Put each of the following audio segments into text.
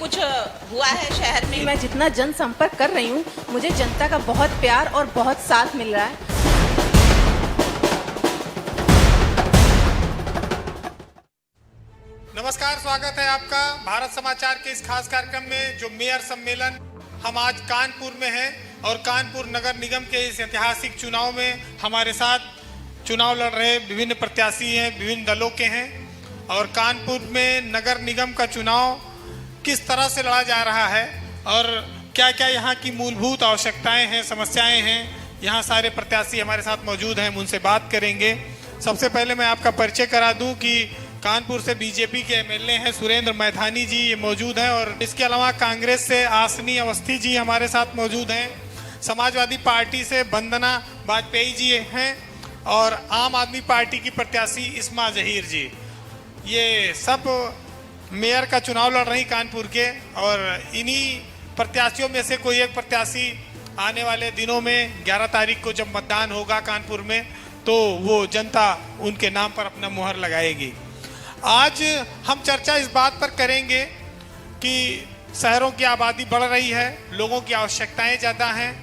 कुछ हुआ है शहर में? मैं जितना जनसंपर्क कर रही हूँ, मुझे जनता का बहुत प्यार और बहुत साथ मिल रहा है। नमस्कार, स्वागत है आपका भारत समाचार के इस खास कार्यक्रम में जो मेयर सम्मेलन। हम आज कानपुर में हैं और कानपुर नगर निगम के इस ऐतिहासिक चुनाव में हमारे साथ चुनाव लड़ रहे विभिन्न प्रत्याशी हैं, विभिन्न दलों के हैं। और कानपुर में नगर निगम का चुनाव किस तरह से लड़ा जा रहा है और क्या क्या यहाँ की मूलभूत आवश्यकताएं हैं, समस्याएं हैं, यहाँ सारे प्रत्याशी हमारे साथ मौजूद हैं, हम उनसे बात करेंगे। सबसे पहले मैं आपका परिचय करा दूं कि कानपुर से बीजेपी के एमएलए हैं सुरेंद्र मैथानी जी, ये मौजूद हैं। और इसके अलावा कांग्रेस से आसनी अवस्थी जी हमारे साथ मौजूद हैं। समाजवादी पार्टी से वंदना वाजपेयी जी हैं और आम आदमी पार्टी की प्रत्याशी इस्मा जहीर जी। ये सब मेयर का चुनाव लड़ रही कानपुर के, और इन्हीं प्रत्याशियों में से कोई एक प्रत्याशी आने वाले दिनों में 11 तारीख को जब मतदान होगा कानपुर में, तो वो जनता उनके नाम पर अपना मुहर लगाएगी। आज हम चर्चा इस बात पर करेंगे कि शहरों की आबादी बढ़ रही है, लोगों की आवश्यकताएं ज़्यादा हैं,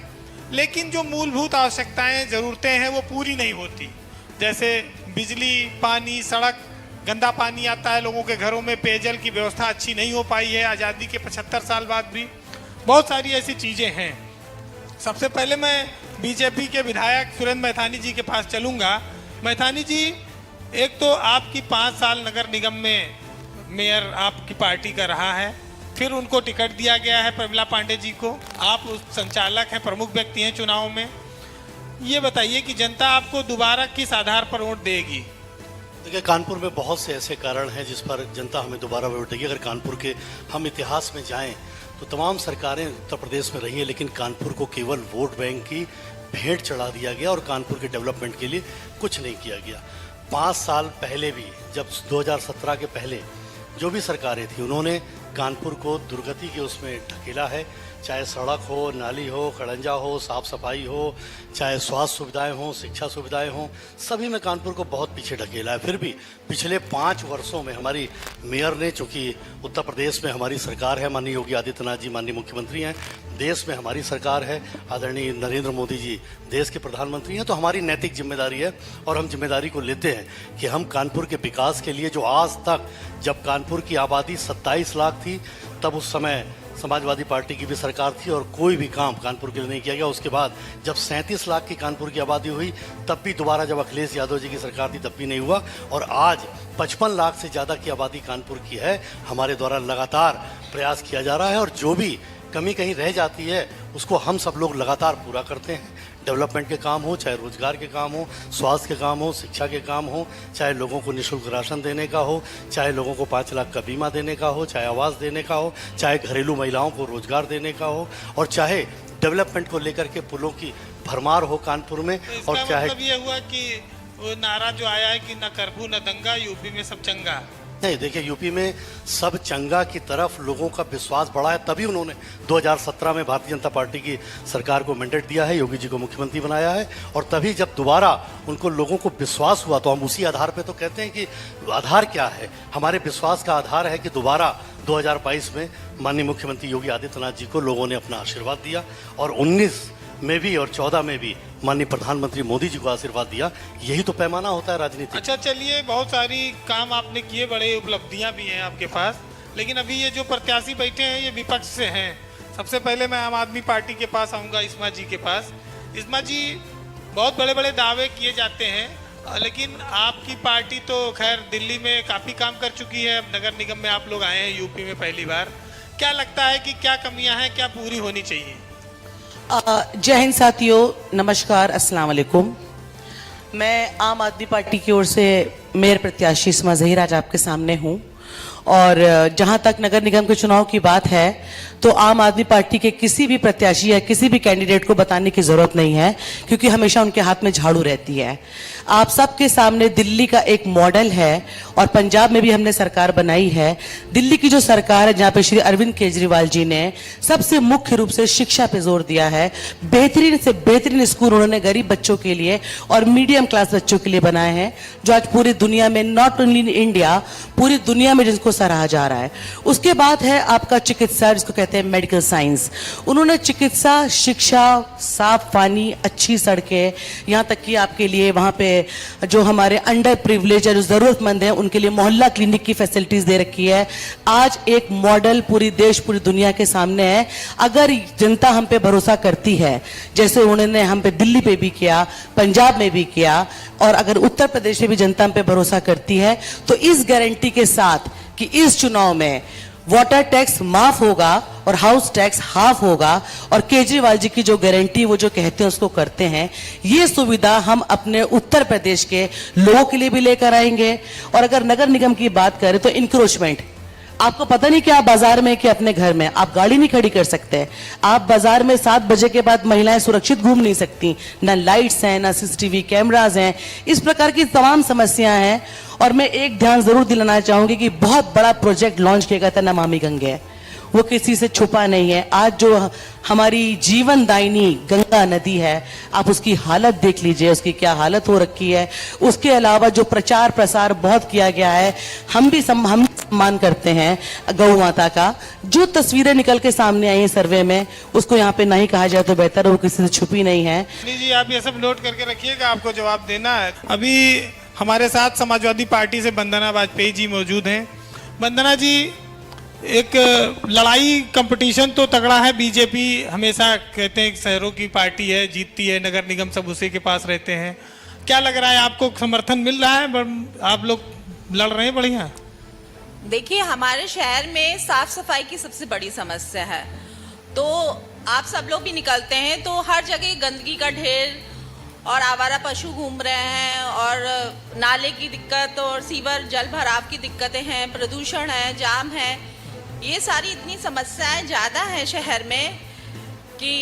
लेकिन जो मूलभूत आवश्यकताएं, ज़रूरतें हैं वो पूरी नहीं होती। जैसे बिजली, पानी, सड़क, गंदा पानी आता है लोगों के घरों में, पेयजल की व्यवस्था अच्छी नहीं हो पाई है आज़ादी के 75 साल बाद भी। बहुत सारी ऐसी चीज़ें हैं। सबसे पहले मैं बीजेपी के विधायक सुरेंद्र मैथानी जी के पास चलूँगा। मैथानी जी, एक तो आपकी 5 साल नगर निगम में मेयर आपकी पार्टी का रहा है, फिर उनको टिकट दिया गया है प्रमिला पांडे जी को, आप उस संचालक हैं, प्रमुख व्यक्ति हैं चुनाव में। ये बताइए कि जनता आपको दोबारा किस आधार पर वोट देगी? देखिए, कानपुर में बहुत से ऐसे कारण हैं जिस पर जनता हमें दोबारा वोट देगी। अगर कानपुर के हम इतिहास में जाएं तो तमाम सरकारें उत्तर प्रदेश में रही हैं, लेकिन कानपुर को केवल वोट बैंक की भेंट चढ़ा दिया गया और कानपुर के डेवलपमेंट के लिए कुछ नहीं किया गया। 5 साल पहले भी, जब 2017 के पहले जो भी सरकारें थी, उन्होंने कानपुर को दुर्गति के उसमें ढकेला है। चाहे सड़क हो, नाली हो, खड़ंजा हो, साफ सफाई हो, चाहे स्वास्थ्य सुविधाएं हो, शिक्षा सुविधाएं हो, सभी में कानपुर को बहुत पीछे ढकेला है। फिर भी पिछले 5 वर्षों में हमारी मेयर ने, चूँकि उत्तर प्रदेश में हमारी सरकार है, माननीय योगी आदित्यनाथ जी माननीय मुख्यमंत्री हैं, देश में हमारी सरकार है, आदरणीय नरेंद्र मोदी जी देश के प्रधानमंत्री हैं, तो हमारी नैतिक जिम्मेदारी है और हम जिम्मेदारी को लेते हैं कि हम कानपुर के विकास के लिए, जो आज तक, जब कानपुर की आबादी 27 लाख थी तब उस समय समाजवादी पार्टी की भी सरकार थी और कोई भी काम कानपुर के लिए नहीं किया गया। उसके बाद जब 37 लाख की कानपुर की आबादी हुई तब भी दोबारा जब अखिलेश यादव जी की सरकार थी तब भी नहीं हुआ, और आज 55 लाख से ज़्यादा की आबादी कानपुर की है। हमारे द्वारा लगातार प्रयास किया जा रहा है और जो भी कमी कहीं रह जाती है उसको हम सब लोग लगातार पूरा करते हैं। डेवलपमेंट के काम हो, चाहे रोजगार के काम हो, स्वास्थ्य के काम हो, शिक्षा के काम हो, चाहे लोगों को निःशुल्क राशन देने का हो, चाहे लोगों को 5 लाख का बीमा देने का हो, चाहे आवास देने का हो, चाहे घरेलू महिलाओं को रोजगार देने का हो, और चाहे डेवलपमेंट को लेकर के पुलों की भरमार हो कानपुर में। तो और चाहे मतलब ये हुआ कि वो नारा जो आया है कि न कर्फ्यू न दंगा, यूपी में सब चंगा। नहीं, देखिए, यूपी में सब चंगा की तरफ लोगों का विश्वास बढ़ा है, तभी उन्होंने 2017 में भारतीय जनता पार्टी की सरकार को मैंडेट दिया है, योगी जी को मुख्यमंत्री बनाया है, और तभी जब दोबारा उनको लोगों को विश्वास हुआ तो हम उसी आधार पे तो कहते हैं कि आधार क्या है, हमारे विश्वास का आधार है कि दोबारा 2022 में माननीय मुख्यमंत्री योगी आदित्यनाथ जी को लोगों ने अपना आशीर्वाद दिया, और 19 में भी और 14 में भी माननीय प्रधानमंत्री मोदी जी को आशीर्वाद दिया। यही तो पैमाना होता है राजनीति। अच्छा, चलिए, बहुत सारी काम आपने किए, बड़े उपलब्धियां भी हैं आपके पास, लेकिन अभी ये जो प्रत्याशी बैठे हैं ये विपक्ष से हैं। सबसे पहले मैं आम आदमी पार्टी के पास आऊँगा, इस्मा जी के पास। इस्मा जी, बहुत बड़े बड़े दावे किए जाते हैं, लेकिन आपकी पार्टी तो खैर दिल्ली में काफ़ी काम कर चुकी है, अब नगर निगम में आप लोग आए हैं यूपी में पहली बार। क्या लगता है कि क्या कमियां हैं, क्या पूरी होनी चाहिए? जय हिंद साथियों, नमस्कार, अस्सलाम वालेकुम। मैं आम आदमी पार्टी की ओर से मेयर प्रत्याशी इस्मा जहीर आज आपके सामने हूं, और जहां तक नगर निगम के चुनाव की बात है तो आम आदमी पार्टी के किसी भी प्रत्याशी या किसी भी कैंडिडेट को बताने की जरूरत नहीं है, क्योंकि हमेशा उनके हाथ में झाड़ू रहती है। आप सबके सामने दिल्ली का एक मॉडल है, और पंजाब में भी हमने सरकार बनाई है। दिल्ली की जो सरकार है, जहाँ पे श्री अरविंद केजरीवाल जी ने सबसे मुख्य रूप से शिक्षा पे जोर दिया है, बेहतरीन से बेहतरीन स्कूल उन्होंने गरीब बच्चों के लिए और मीडियम क्लास बच्चों के लिए बनाए हैं, जो आज पूरी दुनिया में, नॉट ओनली इन इंडिया, पूरी दुनिया में जिनको भरोसा रहा जा रहा है। उसके बाद है आपका चिकित्सा, जिसको कहते हैं मेडिकल साइंस। उन्होंने चिकित्सा, शिक्षा, साफ पानी, अच्छी सड़कें, यहाँ तक कि आपके लिए वहाँ पे जो हमारे अंडर प्रिविलेज है, जो ज़रूरतमंद हैं, उनके लिए मोहल्ला क्लिनिक की फैसिलिटीज़ दे रखी है। आज एक मॉडल पूरी देश, पूरी दुनिया के सामने है। अगर जनता हम पे भरोसा करती है, जैसे उन्होंने हम पे दिल्ली पे भी किया, पंजाब में भी किया, और अगर उत्तर प्रदेश में भी जनता हम पे भरोसा करती है, तो इस गारंटी के साथ कि इस चुनाव में वाटर टैक्स माफ होगा और हाउस टैक्स हाफ होगा, और केजरीवाल जी की जो गारंटी वो जो कहते हैं उसको करते हैं, ये सुविधा हम अपने उत्तर प्रदेश के लोगों के लिए भी लेकर आएंगे। और अगर नगर निगम की बात करें तो इंक्रोचमेंट, आपको पता नहीं कि आप बाजार में कि अपने घर में आप गाड़ी नहीं खड़ी कर सकते। आप बाजार में 7 बजे के बाद महिलाएं सुरक्षित घूम नहीं सकती, ना लाइट्स हैं, ना सीसीटीवी कैमरास हैं, इस प्रकार की तमाम समस्याएं हैं। और मैं एक ध्यान जरूर दिलाना चाहूंगी कि बहुत बड़ा प्रोजेक्ट लॉन्च किया गया था नमामि गंगे, वो किसी से छुपा नहीं है। आज जो हमारी जीवनदायिनी गंगा नदी है, आप उसकी हालत देख लीजिए, उसकी क्या हालत हो रखी है। उसके अलावा जो प्रचार प्रसार बहुत किया गया है, हम सम्मान करते हैं गौ माता का। जो तस्वीरें निकल के सामने आई हैं सर्वे में, उसको यहाँ पे नहीं कहा जाए तो बेहतर है, वो किसी से छुपी नहीं है। जी आप ये सब नोट करके रखिएगा, आपको जवाब देना है। अभी हमारे साथ समाजवादी पार्टी से वंदना वाजपेयी जी मौजूद हैं। वंदना जी, एक लड़ाई कंपटीशन तो तगड़ा है, बीजेपी हमेशा कहते हैं शहरों की पार्टी है, जीतती है, नगर निगम सब उसी के पास रहते हैं। क्या लग रहा है, आपको समर्थन मिल रहा है? आप लोग लड़ रहे हैं बढ़िया? देखिए, हमारे शहर में साफ सफाई की सबसे बड़ी समस्या है। तो आप सब लोग भी निकलते हैं तो हर जगह गंदगी का ढेर और आवारा पशु घूम रहे हैं, और नाले की दिक्कत और सीवर जल भराव की दिक्कतें हैं, प्रदूषण है, जाम है। ये सारी इतनी समस्याएं ज़्यादा हैं शहर में कि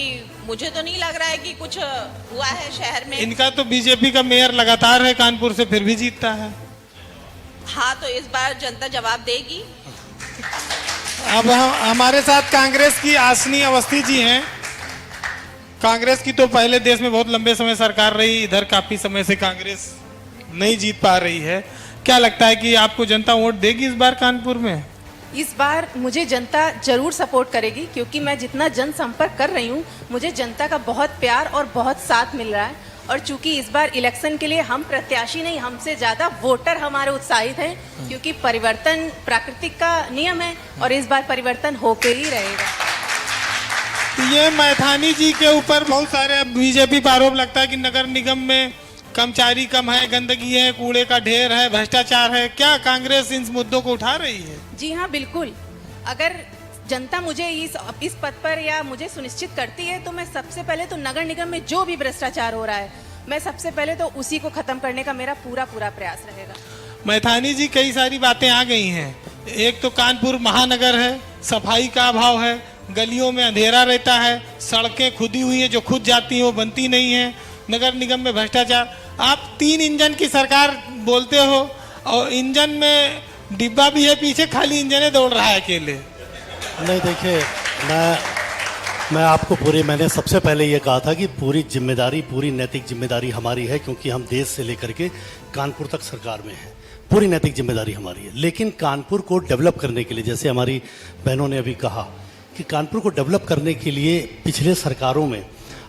मुझे तो नहीं लग रहा है कि कुछ हुआ है शहर में। इनका तो बीजेपी का मेयर लगातार है कानपुर से, फिर भी जीतता है। हाँ, तो इस बार जनता जवाब देगी। अब हमारे साथ कांग्रेस की आसनी अवस्थी जी हैं। कांग्रेस की तो पहले देश में बहुत लंबे समय सरकार रही, इधर काफी समय से कांग्रेस नहीं जीत पा रही है। क्या लगता है कि आपको जनता वोट देगी इस बार कानपुर में? इस बार मुझे जनता जरूर सपोर्ट करेगी, क्योंकि मैं जितना जनसंपर्क कर रही हूँ, मुझे जनता का बहुत प्यार और बहुत साथ मिल रहा है। और चूंकि इस बार इलेक्शन के लिए हम प्रत्याशी नहीं, हमसे ज्यादा वोटर हमारे उत्साहित हैं, क्योंकि परिवर्तन प्राकृतिक का नियम है और इस बार परिवर्तन होके ही रहेगा। ये मैथानी जी के ऊपर बहुत सारे बीजेपी पर आरोप लगता है कि नगर निगम में कर्मचारी कम है, गंदगी है, कूड़े का ढेर है, भ्रष्टाचार है। क्या कांग्रेस इन मुद्दों को उठा रही है? जी हाँ, बिल्कुल। अगर जनता मुझे इस पद पर या मुझे सुनिश्चित करती है, तो मैं सबसे पहले तो नगर निगम में जो भी भ्रष्टाचार हो रहा है, मैं सबसे पहले तो उसी को खत्म करने का मेरा पूरा प्रयास रहेगा। मैथानी जी, कई सारी बातें आ गई हैं। एक तो कानपुर महानगर है, सफाई का अभाव है, गलियों में अंधेरा रहता है, सड़कें खुदी हुई है, जो खुद जाती हैं वो बनती नहीं है, नगर निगम में भ्रष्टाचार। आप 3 इंजन की सरकार बोलते हो, और इंजन में डिब्बा भी है पीछे, खाली इंजन है, दौड़ रहा है अकेले। नहीं, देखिए, मैंने सबसे पहले ये कहा था कि पूरी जिम्मेदारी, पूरी नैतिक जिम्मेदारी हमारी है, क्योंकि हम देश से लेकर के कानपुर तक सरकार में हैं। पूरी नैतिक जिम्मेदारी हमारी है। लेकिन कानपुर को डेवलप करने के लिए, जैसे हमारी बहनों ने अभी कहा कि कानपुर को डेवलप करने के लिए पिछले सरकारों में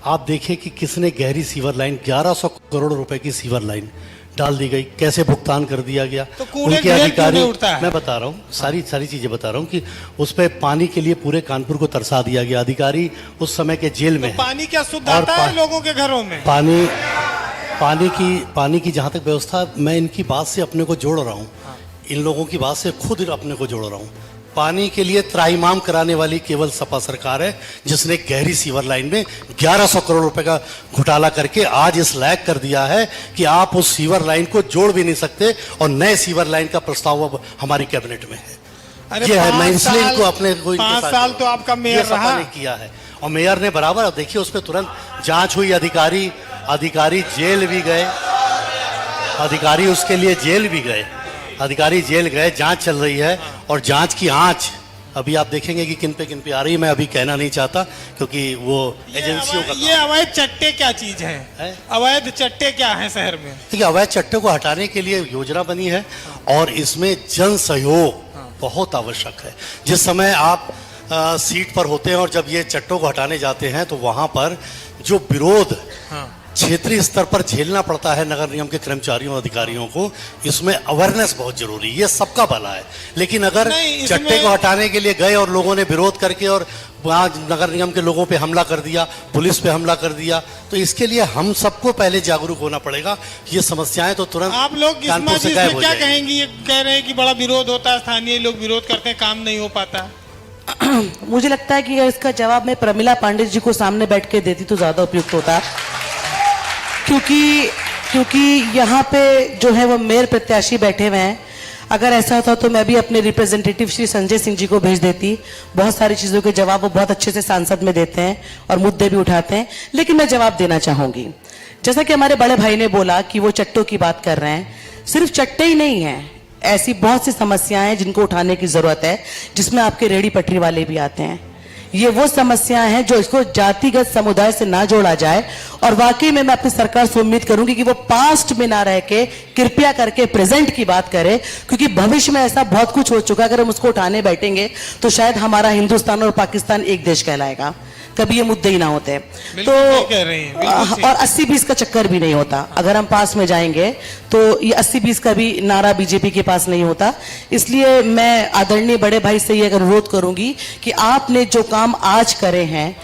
आप देखिए कि किसने गहरी सीवर लाइन, 1100 करोड़ रुपए की सीवर लाइन डाल दी गई, कैसे भुगतान कर दिया गया। तो उनके अधिकारी, मैं बता रहा हूँ, सारी चीजें बता रहा हूँ कि उस पर पानी के लिए पूरे कानपुर को तरसा दिया गया। अधिकारी उस समय के जेल में तो पानी क्या शुद्ध आता है लोगों के घरों में? पानी की जहाँ तक व्यवस्था, मैं इनकी बात से अपने को जोड़ रहा हूँ, इन लोगों की बात से खुद अपने को जोड़ रहा हूँ। पानी के लिए त्राईमाम कराने वाली केवल सपा सरकार है, जिसने गहरी सीवर लाइन में 1100 करोड़ रुपए का घोटाला करके आज इस लायक कर दिया है कि आप उस सीवर लाइन को जोड़ भी नहीं सकते, और नए सीवर लाइन का प्रस्ताव अब हमारी कैबिनेट में है। अरे ये है, मैं इसलिए इनको अपने को 5 साल तो आपका मेयर रहा ने किया है, और मेयर ने बराबर, देखिए उस पर तुरंत जांच हुई, अधिकारी जेल भी गए, अधिकारी उसके लिए जेल भी गए, अधिकारी जेल गए, जांच चल रही है, और जांच की आंच अभी आप देखेंगे कि किन पे आ रही है। मैं अभी कहना नहीं चाहता, क्योंकि वो एजेंसियों का। ये अवैध चट्टे क्या चीज है? अवैध चट्टे क्या है शहर में? देखिए, अवैध चट्टे को हटाने के लिए योजना बनी है, और इसमें जन सहयोग बहुत आवश्यक है। जिस समय आप सीट पर होते हैं और जब ये चट्टों को हटाने जाते हैं तो वहां पर जो विरोध क्षेत्रीय स्तर पर झेलना पड़ता है नगर निगम के कर्मचारियों और अधिकारियों को, इसमें अवेयरनेस बहुत जरूरी है। ये सबका भला है, लेकिन अगर चट्टे को हटाने के लिए गए और लोगों ने विरोध करके और वहां नगर निगम के लोगों पे हमला कर दिया, पुलिस पे हमला कर दिया, तो इसके लिए हम सबको पहले जागरूक होना पड़ेगा। ये समस्याएं तो तुरंत आप लोग कानपुर से गायब हो क्या जाएंगी। कहेंगी? ये कह रहे हैं कि बड़ा विरोध होता है, स्थानीय लोग विरोध करते हैं, काम नहीं हो पाता। मुझे लगता है कि अगर इसका जवाब मैं प्रमिला पांडे जी को सामने बैठ के देती तो ज्यादा उपयुक्त होता, क्योंकि यहाँ पे जो है वो मेयर प्रत्याशी बैठे हुए हैं। अगर ऐसा होता तो मैं भी अपने रिप्रेजेंटेटिव श्री संजय सिंह जी को भेज देती। बहुत सारी चीजों के जवाब वो बहुत अच्छे से सांसद में देते हैं और मुद्दे भी उठाते हैं, लेकिन मैं जवाब देना चाहूंगी। जैसा कि हमारे बड़े भाई ने बोला कि वो चट्टों की बात कर रहे हैं, सिर्फ चट्टे ही नहीं है, ऐसी बहुत सी समस्याएं हैं जिनको उठाने की जरूरत है, जिसमें आपके रेहड़ी पटरी वाले भी आते हैं। ये वो समस्याएं हैं जो इसको जातिगत समुदाय से ना जोड़ा जाए, और वाकई में मैं अपनी सरकार से उम्मीद करूंगी कि वो पास्ट में ना रह के कृपया करके प्रेजेंट की बात करे, क्योंकि भविष्य में ऐसा बहुत कुछ हो चुका है। अगर हम उसको उठाने बैठेंगे तो शायद हमारा हिंदुस्तान और पाकिस्तान एक देश कहलाएगा, कभी ये मुद्दे ही ना होते। तो कह रही हैं, और 80-20 का चक्कर भी नहीं होता। अगर हम पास में जाएंगे तो ये 80-20 का भी नारा बीजेपी के पास नहीं होता। इसलिए मैं आदरणीय बड़े भाई से ये अनुरोध करूंगी कि आपने जो काम आज करे हैं,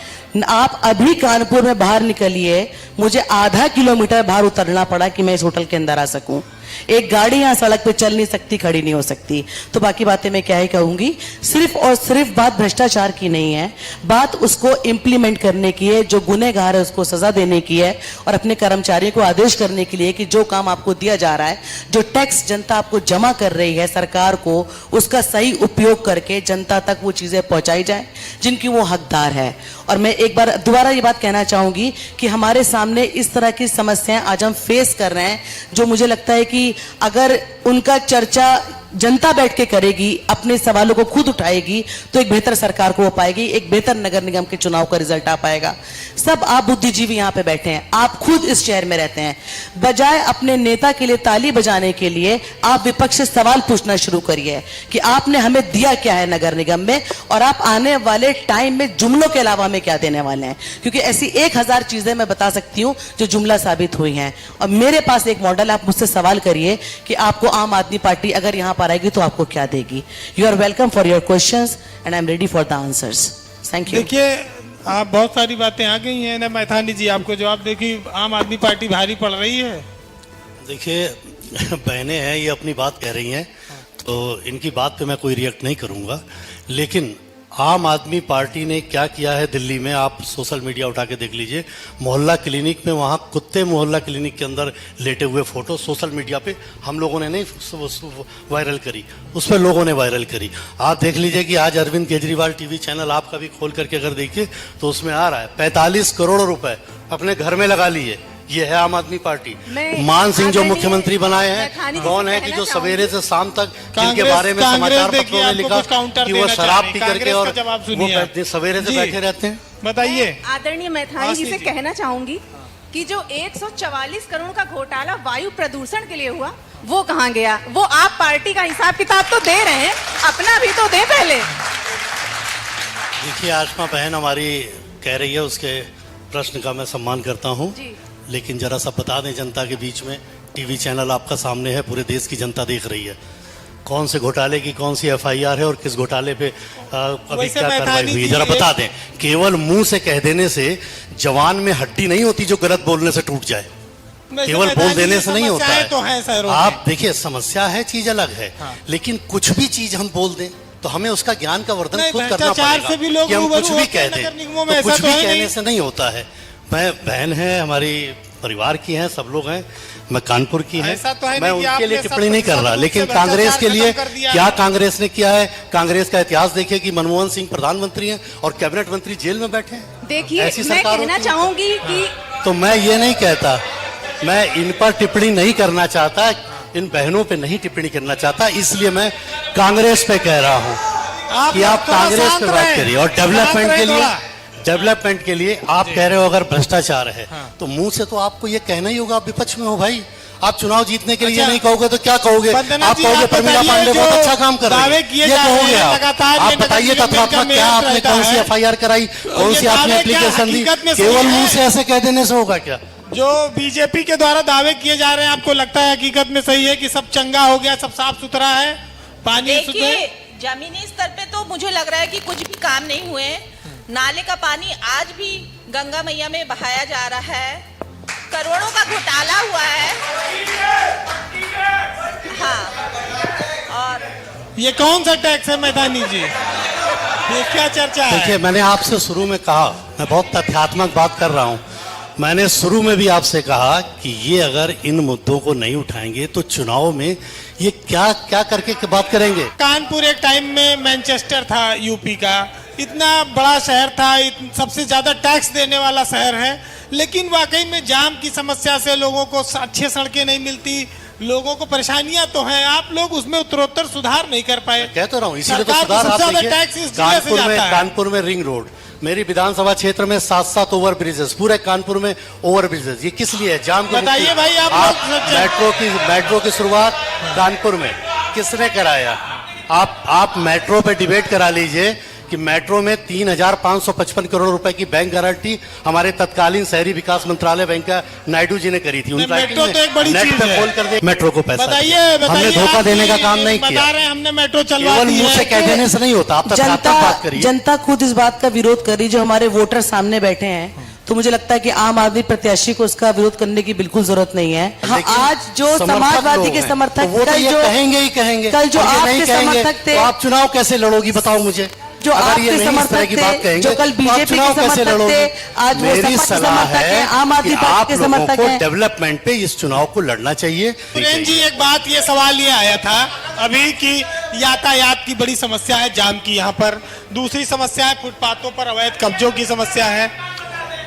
आप अभी कानपुर में बाहर निकलिए, मुझे आधा किलोमीटर बाहर उतरना पड़ा कि मैं इस होटल के अंदर आ सकूं। एक गाड़ी यहाँ सड़क पे चल नहीं सकती, खड़ी नहीं हो सकती। तो बाकी बातें मैं क्या ही कहूंगी। सिर्फ और सिर्फ बात भ्रष्टाचार की नहीं है, बात उसको इम्प्लीमेंट करने की है, जो गुनहगार है उसको सजा देने की है, और अपने कर्मचारियों को आदेश करने के लिए कि जो काम आपको दिया जा रहा है, जो टैक्स जनता आपको जमा कर रही है सरकार को, उसका सही उपयोग करके जनता तक वो चीजें पहुंचाई जाए जिनकी वो हकदार है। और मैं एक बार दोबारा ये बात कहना चाहूंगी कि हमारे सामने इस तरह की समस्याएं आज हम फेस कर रहे हैं, जो मुझे लगता है कि अगर उनका चर्चा जनता बैठ के करेगी, अपने सवालों को खुद उठाएगी, तो एक बेहतर सरकार को हो पाएगी, एक बेहतर नगर निगम के चुनाव का रिजल्ट आ पाएगा। सब आप बुद्धिजीवी यहाँ पे बैठे हैं, आप खुद इस शहर में रहते हैं, बजाय अपने नेता के लिए ताली बजाने के लिए आप विपक्ष से सवाल पूछना शुरू करिए कि आपने हमें दिया क्या है नगर निगम में, और आप आने वाले टाइम में जुमलों के अलावा हमें क्या देने वाले हैं। क्योंकि ऐसी 1000 चीजें मैं बता सकती हूँ जो जुमला साबित हुई हैं, और मेरे पास एक मॉडल। आप मुझसे सवाल करिए कि आपको आम आदमी पार्टी अगर यहाँ पर आएगी तो आपको क्या देगी। You are welcome for your questions and I am ready for the answers. Thank you. देखिए, आप बहुत सारी बातें आ गई हैं ना मैथानी जी, आपको जवाब देखिए, आम आदमी पार्टी भारी पड़ रही है। देखिए बहनें हैं, ये अपनी बात कह रही हैं, तो इनकी बात पे मैं कोई रिएक्ट नहीं करूंगा, लेकिन आम आदमी पार्टी ने क्या किया है दिल्ली में, आप सोशल मीडिया उठा के देख लीजिए। मोहल्ला क्लिनिक में, वहाँ कुत्ते मोहल्ला क्लिनिक के अंदर लेटे हुए फोटो सोशल मीडिया पे हम लोगों ने नहीं वायरल करी, उस पर लोगों ने वायरल करी। आप देख लीजिए कि आज अरविंद केजरीवाल टीवी चैनल आपका भी खोल करके अगर देखिए तो उसमें आ रहा है 45 करोड़ रुपए अपने घर में लगा लिए। ये है आम आदमी पार्टी। मान सिंह जो मुख्यमंत्री बनाए हैं, कौन है कि जो सवेरे से शाम तक जिनके बारे में समाचार पत्रों में लिखा कि वो शराब पी करके और वो सवेरे से बैठे रहते हैं। बताइए। आदरणीय मैथानी जी से कहना चाहूंगी कि जो 144 करोड़ का घोटाला वायु प्रदूषण के लिए हुआ, वो कहाँ गया? वो आप पार्टी का हिसाब किताब तो दे रहे हैं, अपना भी तो दे पहले। देखिए, आशमा बहन हमारी कह रही है, उसके प्रश्न का मैं सम्मान करता हूँ, लेकिन जरा सा बता दें जनता के बीच में, टीवी चैनल आपका सामने है, पूरे देश की जनता देख रही है, कौन से घोटाले की कौन सी FIR है और किस घोटाले पे अभी क्या कार्रवाई हुई, जरा बता दें। केवल मुंह से कह देने से जवान में हड्डी नहीं होती जो गलत बोलने से टूट जाए, केवल बोल देने से नहीं होता है। तो है आप देखिए, समस्या है, चीज अलग है, लेकिन कुछ भी चीज हम बोल दें तो हमें उसका ज्ञान का वर्धन खुद करना पड़ेगा। कि हम कुछ भी कह दें तो कुछ भी कहने से नहीं होता है। मैं बहन है, हमारी परिवार की हैं, सब लोग हैं, मैं कानपुर की है, मैं उनके लिए टिप्पणी नहीं कर रहा, लेकिन कांग्रेस के लिए क्या कांग्रेस ने किया है, कांग्रेस का इतिहास देखिए कि मनमोहन सिंह प्रधानमंत्री हैं और कैबिनेट मंत्री जेल में बैठे हैं। देखिए, मैं कहना चाहूंगी कि तो मैं ये नहीं कहता, मैं इन पर टिप्पणी नहीं करना चाहता, इन बहनों पे नहीं टिप्पणी करना चाहता, इसलिए मैं कांग्रेस पे कह रहा हूँ कि आप कांग्रेस पे बात करिए। और डेवलपमेंट के लिए आप कह रहे हो अगर भ्रष्टाचार है तो मुंह से तो आपको ये कहना ही होगा, आप विपक्ष में हो भाई, आप चुनाव जीतने के लिए अच्छा। नहीं कहोगे तो क्या कहोगे? वंदना आप जी, कहोगे आप प्रमिला बताइए, पांडे बहुत जो अच्छा काम कर रही दावे है, किए ये जा रहे कहोगे हैं, आप? लगातार आप ये बताइए नगर निगम का तथात्मक क्या मेयर आपने रहता कौन सी है। एफआईआर कराई, कौन ये सी आपने दावे क्या एप्लीकेशन दी? हकीकत में सही केवल है? मुंह से ऐसे कह देने से होगा क्या? जो बीजेपी के द्वारा दावे किए जा रहे हैं, आपको लगता है हकीकत में सही है कि सब चंगा हो गया, सब साफ सुथरा है, पानी शुद्ध देखिए है? जमीनी स्तर पे तो मुझे लग रहा है कि कुछ भी काम नहीं हुए। नाले का पानी आज भी गंगा मैया में बहाया जा रहा है, करोड़ों का घोटाला हुआ है। हाँ, और ये कौन सा टैक्स है मैदानी जी? ये क्या चर्चा है? देखिए, मैंने आपसे शुरू में कहा, मैं बहुत तथ्यात्मक बात कर रहा हूं। मैंने शुरू में भी आपसे कहा कि ये अगर इन मुद्दों को नहीं उठाएंगे तो चुनाव में ये क्या क्या करके बात करेंगे? कानपुर एक टाइम में मैनचेस्टर था यूपी का, इतना बड़ा शहर था, सबसे ज्यादा टैक्स देने वाला शहर है, लेकिन वाकई में जाम की समस्या से लोगों को अच्छी सड़कें नहीं मिलती, लोगों को परेशानियां तो हैं। आप लोग उसमें उत्तरोत्तर सुधार नहीं कर पाए। कह तो रहा हूं, इसीलिए तो सरकार को सुधार आप सबसे ज्यादा देखिए, टैक्स इस जिले से जाता है। कानपुर में रिंग रोड, मेरी विधानसभा क्षेत्र में 7-7 ओवर ब्रिजेस, पूरे कानपुर में ओवर ब्रिजेस, ये किस लिए है? जाम की बताइए मुक्ति। भाई, आप लोग मेट्रो की शुरुआत कानपुर में किसने कराया? आप मेट्रो पे डिबेट करा लीजिए कि मेट्रो में 3,555 करोड़ रुपए की बैंक गारंटी हमारे तत्कालीन शहरी विकास मंत्रालय बैंक का नायडू जी ने करी थी। नहीं, मेट्रो तो एक बड़ी नेट चीज पे है। खोल कर दे, मेट्रो को पैसा बताइए दिया। हमने धोखा आप देने का जी काम नहीं बता किया। रहे हैं हमने मेट्रो चलवा केवल दी मुंह है। से कह देने से नहीं होता, आप तथ्यात्मक बात करिए। जनता खुद इस बात का विरोध कर रही, जो हमारे वोटर सामने बैठे हैं, तो मुझे लगता है कि आम आदमी प्रत्याशी को उसका विरोध करने की बिल्कुल जरूरत नहीं है। हाँ, लेकिन आज जो समर्थक समाजवादी लोग के हैं, समर्थक, तो वो तो कल ये जो कहेंगे ही कहेंगे, कल जो और ये नहीं आपके कहेंगे, समर्थक थे, तो आप चुनाव कैसे लड़ोगी बताओ मुझे? जो अगर ये आपके नहीं इस तरह की बात समर्थक थे, कहेंगे, जो कल तो आप बीजेपी चुनाव के कैसे समर्थक लड़ोगी? थे, आज वो मेरी सपा के सलाह समर्थक हैं, आम है आदमी कि पार्टी आप के लोगों समर्थक को हैं। डेवलपमेंट पे इस चुनाव को लड़ना चाहिए। सुरेन जी, एक बात, ये सवाल ये आया था अभी कि यातायात की बड़ी समस्या है, जाम की यहाँ पर। दूसरी समस्या है फुटपाथों पर अवैध कब्जों की समस्या है।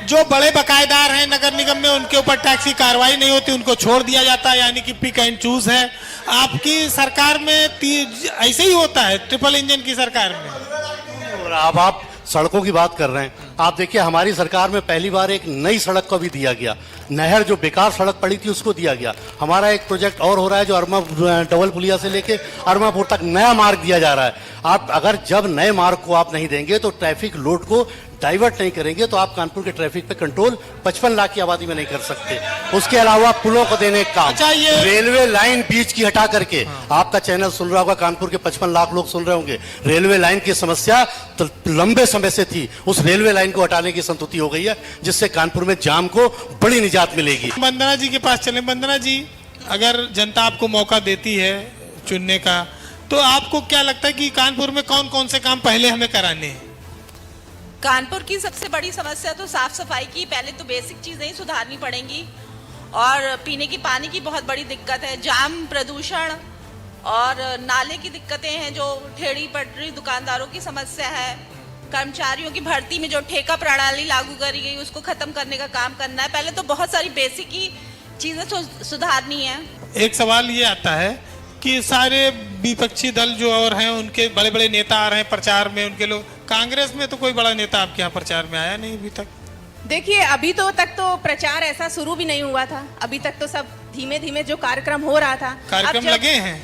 जो बड़े बकायेदार हैं नगर निगम में, उनके ऊपर टैक्स की कार्रवाई नहीं होती, उनको छोड़ दिया जाता है, यानी कि पिक एंड चूज है। आपकी सरकार में ऐसे ही होता है, ट्रिपल इंजन की सरकार में। और अब आप सड़कों की बात कर रहे हैं, आप देखिए हमारी सरकार में पहली बार एक नई सड़क को भी दिया गया। नहर जो बेकार सड़क पड़ी थी उसको दिया गया। हमारा एक प्रोजेक्ट और हो रहा है जो अरमा डबल पुलिया से लेके अरमापुर तक नया मार्ग दिया जा रहा है। आप अगर जब नए मार्ग को आप नहीं देंगे तो ट्रैफिक लोड को डाइवर्ट नहीं करेंगे तो आप कानपुर के ट्रैफिक पे कंट्रोल 55 लाख की आबादी में नहीं कर सकते। उसके अलावा पुलों को देने का काम, अच्छा, ये रेलवे लाइन बीच की हटा करके, आपका चैनल सुन रहा होगा, कानपुर के 55 लाख लोग सुन रहे होंगे, रेलवे लाइन की समस्या तो लंबे समय से थी, उस रेलवे लाइन को हटाने की संतुष्टि हो गई है, जिससे कानपुर में जाम को बड़ी निजात मिलेगी। वंदना जी के पास चले। वंदना जी, अगर जनता आपको मौका देती है चुनने का, तो आपको क्या लगता है कि कानपुर में कौन कौन से काम पहले हमें कराने हैं? कानपुर की सबसे बड़ी समस्या तो साफ सफाई की, पहले तो बेसिक चीजें ही सुधारनी पड़ेंगी। और पीने की पानी की बहुत बड़ी दिक्कत है, जाम, प्रदूषण और नाले की दिक्कतें हैं, जो ठेड़ी पटरी दुकानदारों की समस्या है। कर्मचारियों की भर्ती में जो ठेका प्रणाली लागू करी गई उसको खत्म करने का काम करना है। पहले तो बहुत सारी बेसिक ही चीजें सुधारनी है। एक सवाल ये आता है कि सारे विपक्षी दल जो और हैं, उनके बड़े बड़े नेता आ रहे हैं प्रचार में, उनके लोग, कांग्रेस में तो कोई बड़ा नेता आपके यहाँ प्रचार में आया नहीं अभी तक। देखिए, अभी तो तक तो प्रचार ऐसा शुरू भी नहीं हुआ था। अभी तक तो सब धीमे धीमे जो कार्यक्रम हो रहा था, कार्यक्रम अब जब- लगे हैं।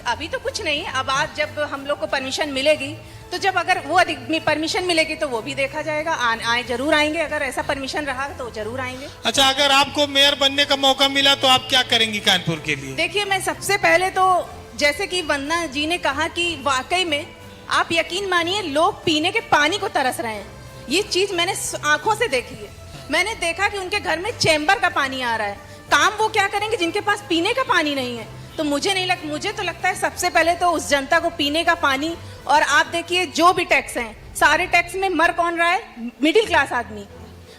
अभी तो कुछ नहीं। अब आज जब हम लोग को परमिशन मिलेगी, तो जब अगर वो परमिशन मिलेगी तो वो भी देखा जाएगा। आए जरूर आएंगे, अगर ऐसा परमिशन रहा तो जरूर आएंगे। अच्छा, अगर आपको मेयर बनने का मौका मिला तो आप क्या करेंगी कानपुर के लिए? देखिए, मैं सबसे पहले तो जैसे कि वंदना जी ने कहा कि वाकई में आप यकीन मानिए, लोग पीने के पानी को तरस रहे हैं। ये चीज मैंने आंखों से देखी है। मैंने देखा कि उनके घर में चैम्बर का पानी आ रहा है। काम वो क्या करेंगे जिनके पास पीने का पानी नहीं है? तो मुझे तो लगता है सबसे पहले तो उस जनता को पीने का पानी। और आप देखिए, जो भी टैक्स हैं, सारे टैक्स में मर कौन रहा है? मिडिल क्लास आदमी।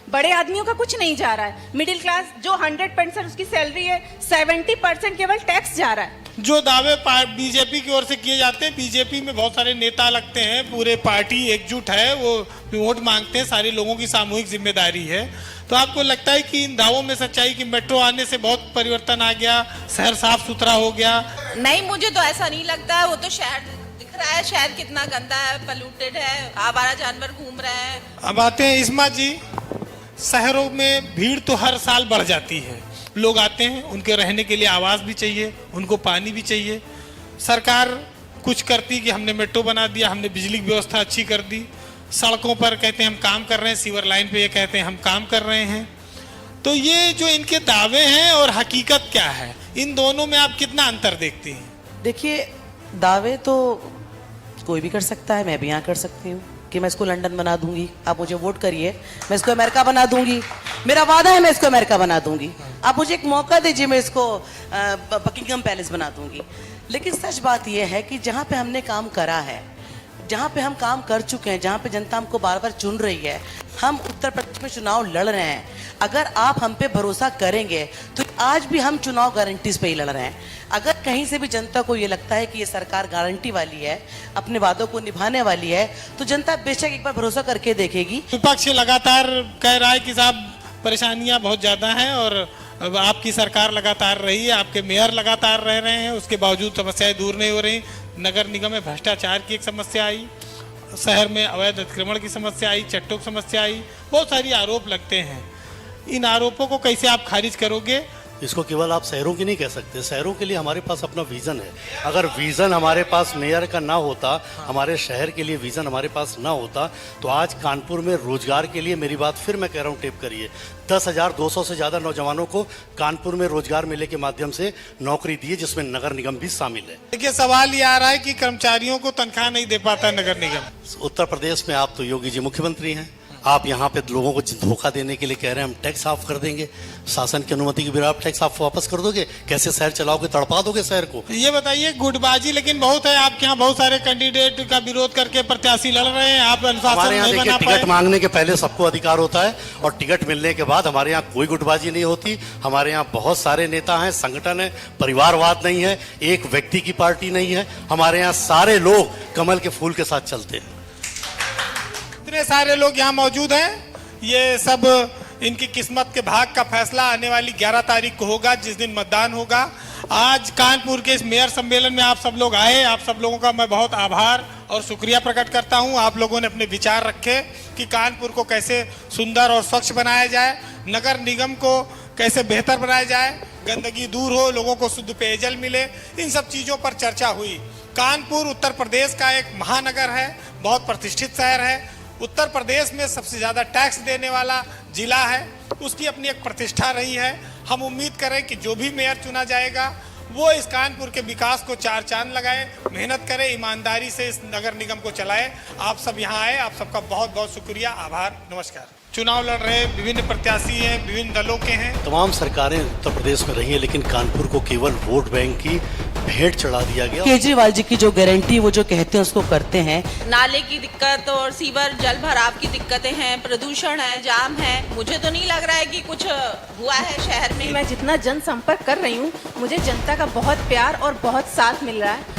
बड़े आदमियों का कुछ नहीं जा रहा है। मिडिल क्लास जो 100% उसकी सैलरी है, 70% केवल टैक्स जा रहा है। जो दावे बीजेपी की ओर से किए जाते हैं, बीजेपी में बहुत सारे नेता लगते हैं, पूरे पार्टी एकजुट है, वो वोट मांगते हैं, सारे लोगों की सामूहिक जिम्मेदारी है। तो आपको लगता है कि इन दावों में सच्चाई, कि मेट्रो आने से बहुत परिवर्तन आ गया, शहर साफ सुथरा हो गया? नहीं, मुझे तो ऐसा नहीं लगता। वो तो शहर दिख रहा है, शहर कितना गंदा है, पोल्यूटेड है, आवारा जानवर घूम रहे हैं। अब आते हैं इस्मा जी, शहरों में भीड़ तो हर साल बढ़ जाती है, लोग आते हैं, उनके रहने के लिए आवास भी चाहिए, उनको पानी भी चाहिए। सरकार कुछ करती कि हमने मेट्रो बना दिया, हमने बिजली की व्यवस्था अच्छी कर दी, सड़कों पर कहते हैं हम काम कर रहे हैं, सीवर लाइन पे ये कहते हैं हम काम कर रहे हैं। तो ये जो इनके दावे हैं और हकीकत क्या है, इन दोनों में आप कितना अंतर देखती हैं? देखिए, दावे तो कोई भी कर सकता है, मैं भी यहाँ कर सकती हूँ कि मैं इसको लंदन बना दूंगी, आप मुझे वोट करिए, मैं इसको अमेरिका बना दूंगी, मेरा वादा है मैं इसको अमेरिका बना दूंगी, आप मुझे एक मौका दीजिए, मैं इसको बकिंगम पैलेस बना दूंगी। लेकिन सच बात यह है कि जहाँ पे हमने काम करा है, जहाँ पे हम काम कर चुके हैं, जहाँ पे जनता हमको बार बार चुन रही है, हम उत्तर प्रदेश में चुनाव लड़ रहे हैं, अगर आप हम पे भरोसा करेंगे तो आज भी हम चुनाव गारंटीज पे ही लड़ रहे हैं। अगर कहीं से भी जनता को ये लगता है कि ये सरकार गारंटी वाली है, अपने वादों को निभाने वाली है, तो जनता बेशक एक बार भरोसा करके देखेगी। विपक्ष लगातार कह रहा है कि साहब परेशानियां बहुत ज़्यादा हैं और आपकी सरकार लगातार रही है, आपके मेयर लगातार रह रहे हैं, उसके बावजूद समस्याएं दूर नहीं हो रही। नगर निगम में भ्रष्टाचार की एक समस्या आई, शहर में अवैध अतिक्रमण की समस्या आई, चट्टों की समस्या आई, बहुत सारी आरोप लगते हैं। इन आरोपों को कैसे आप खारिज करोगे? इसको केवल आप शहरों की नहीं कह सकते, शहरों के लिए हमारे पास अपना विजन है। अगर विजन हमारे पास मेयर का ना होता, हमारे शहर के लिए विजन हमारे पास ना होता, तो आज कानपुर में रोजगार के लिए, मेरी बात फिर मैं कह रहा हूँ, टेप करिए, 10,200 से ज़्यादा नौजवानों को कानपुर में रोजगार मेले के माध्यम से नौकरी दी है, जिसमें नगर निगम भी शामिल है। देखिए, सवाल ये आ रहा है कि कर्मचारियों को तनख्वाह नहीं दे पाता नगर निगम। उत्तर प्रदेश में आप तो योगी जी मुख्यमंत्री हैं, आप यहाँ पे लोगों को धोखा देने के लिए कह रहे हैं हम टैक्स ऑफ कर देंगे, शासन की अनुमति के बिना आप टैक्स ऑफ वापस कर दोगे? कैसे शहर चलाओगे, तड़पा दोगे शहर को? ये बताइए, गुटबाजी लेकिन बहुत है आपके यहाँ, बहुत सारे कैंडिडेट का विरोध करके प्रत्याशी लड़ रहे हैं, आप अनुशासन हमारे यहाँ नहीं देखिए, बना पाए। टिकट मांगने के पहले सबको अधिकार होता है और टिकट मिलने के बाद हमारे यहाँ कोई गुटबाजी नहीं होती। हमारे यहाँ बहुत सारे नेता हैं, संगठन है, परिवारवाद नहीं है, एक व्यक्ति की पार्टी नहीं है। हमारे यहाँ सारे लोग कमल के फूल के साथ चलते हैं। इतने सारे लोग यहाँ मौजूद हैं, ये सब इनकी किस्मत के भाग का फैसला आने वाली 11 तारीख को होगा, जिस दिन मतदान होगा। आज कानपुर के इस मेयर सम्मेलन में आप सब लोग आए, आप सब लोगों का मैं बहुत आभार और शुक्रिया प्रकट करता हूं। आप लोगों ने अपने विचार रखे कि कानपुर को कैसे सुंदर और स्वच्छ बनाया जाए, नगर निगम को कैसे बेहतर बनाया जाए, गंदगी दूर हो, लोगों को शुद्ध पेयजल मिले, इन सब चीज़ों पर चर्चा हुई। कानपुर उत्तर प्रदेश का एक महानगर है, बहुत प्रतिष्ठित शहर है, उत्तर प्रदेश में सबसे ज़्यादा टैक्स देने वाला जिला है, उसकी अपनी एक प्रतिष्ठा रही है। हम उम्मीद करें कि जो भी मेयर चुना जाएगा वो इस कानपुर के विकास को चार चांद लगाए, मेहनत करे, ईमानदारी से इस नगर निगम को चलाए। आप सब यहाँ आए, आप सबका बहुत बहुत शुक्रिया, आभार, नमस्कार। चुनाव लड़ रहे विभिन्न प्रत्याशी हैं, विभिन्न दलों के हैं। तमाम सरकारें उत्तर प्रदेश में रही हैं, लेकिन कानपुर को केवल वोट बैंक की भेंट चढ़ा दिया गया। केजरीवाल जी की जो गारंटी वो जो कहते हैं उसको करते हैं। नाले की दिक्कत और सीवर जल भराव की दिक्कतें हैं, प्रदूषण है, जाम है, मुझे तो नहीं लग रहा है कि कुछ हुआ है शहर में। मैं जितना जनसंपर्क कर रही हूँ, मुझे जनता का बहुत प्यार और बहुत साथ मिल रहा है